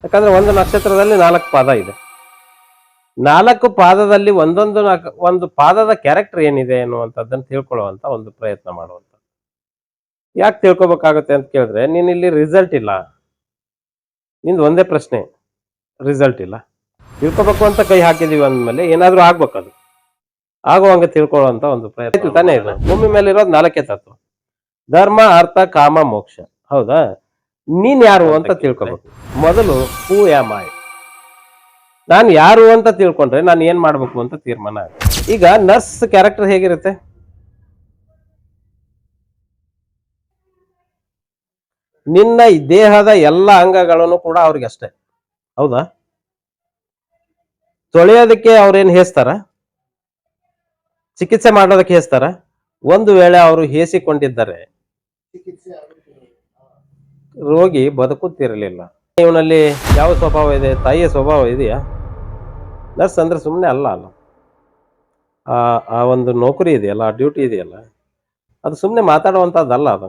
ಯಾಕಂದ್ರೆ ಒಂದು ನಕ್ಷತ್ರದಲ್ಲಿ 4 ಪಾದ ಇದೆ. 4 ಪಾದದಲ್ಲಿ ಒಂದು ಪಾದದ ಕ್ಯಾರೆಕ್ಟರ್ ಏನಿದೆ ಅನ್ನುವಂಥದ್ದನ್ನು ತಿಳ್ಕೊಳ್ಳುವಂತ ಒಂದು ಪ್ರಯತ್ನ ಮಾಡುವಂತ. ಯಾಕೆ ತಿಳ್ಕೊಬೇಕಾಗುತ್ತೆ ಅಂತ ಕೇಳಿದ್ರೆ, ನೀನ್ ಇಲ್ಲಿ ರಿಸಲ್ಟ್ ಇಲ್ಲ, ನಿಂದು ಒಂದೇ ಪ್ರಶ್ನೆ, ರಿಸಲ್ಟ್ ಇಲ್ಲ. ತಿಳ್ಕೊಬೇಕು ಅಂತ ಕೈ ಹಾಕಿದೀವಿ ಅಂದ್ಮೇಲೆ ಏನಾದ್ರೂ ಆಗ್ಬೇಕದು, ಆಗುವಂಗ ತಿಳ್ಕೊಳ್ಳುವಂತ ಒಂದು ಪ್ರಯತ್ನ ತಾನೇ ಇದೆ. ಭೂಮಿ ಮೇಲೆ ಇರೋದು 4 ತತ್ವ: ಧರ್ಮ, ಅರ್ಥ, ಕಾಮ, ಮೋಕ್ಷ. ಹೌದಾ? ನೀನ್ ಯಾರು ಅಂತ ತಿಳ್ಕೊಬೇಕು ಮೊದಲು. ಹೂ ಆಮ್ ಐ? ನಾನು ಯಾರು ಅಂತ ತಿಳ್ಕೊಂಡ್ರೆ ನಾನು ಏನ್ ಮಾಡ್ಬೇಕು ಅಂತ ತೀರ್ಮಾನ ಆಗುತ್ತೆ. ಈಗ ನರ್ಸ್ ಕ್ಯಾರೆಕ್ಟರ್ ಹೇಗಿರುತ್ತೆ? ನಿನ್ನ ಈ ದೇಹದ ಎಲ್ಲ ಅಂಗಗಳನ್ನು ಕೂಡ ಅವ್ರಿಗೆ ಅಷ್ಟೇ. ಹೌದಾ? ತೊಳೆಯೋದಕ್ಕೆ ಅವ್ರೇನ್ ಹೇಸ್ತಾರ? ಚಿಕಿತ್ಸೆ ಮಾಡೋದಕ್ಕೆ ಹೇಸ್ತಾರ? ಒಂದು ವೇಳೆ ಅವರು ಹೇಸಿಕೊಂಡಿದ್ದರೆ ರೋಗಿ ಬದುಕುತ್ತಿರಲಿಲ್ಲ. ಇವನಲ್ಲಿ ಯಾವ ಸ್ವಭಾವ ಇದೆ? ತಾಯಿಯ ಸ್ವಭಾವ ಇದೆಯಾ? ನರ್ಸ್ ಅಂದ್ರೆ ಸುಮ್ಮನೆ ಅಲ್ಲ. ಆ ಒಂದು ನೌಕರಿ ಇದೆಯಲ್ಲ, ಆ ಡ್ಯೂಟಿ ಇದೆಯಲ್ಲ, ಅದು ಸುಮ್ಮನೆ ಮಾತಾಡುವಂತದ್ದಲ್ಲ ಅದು.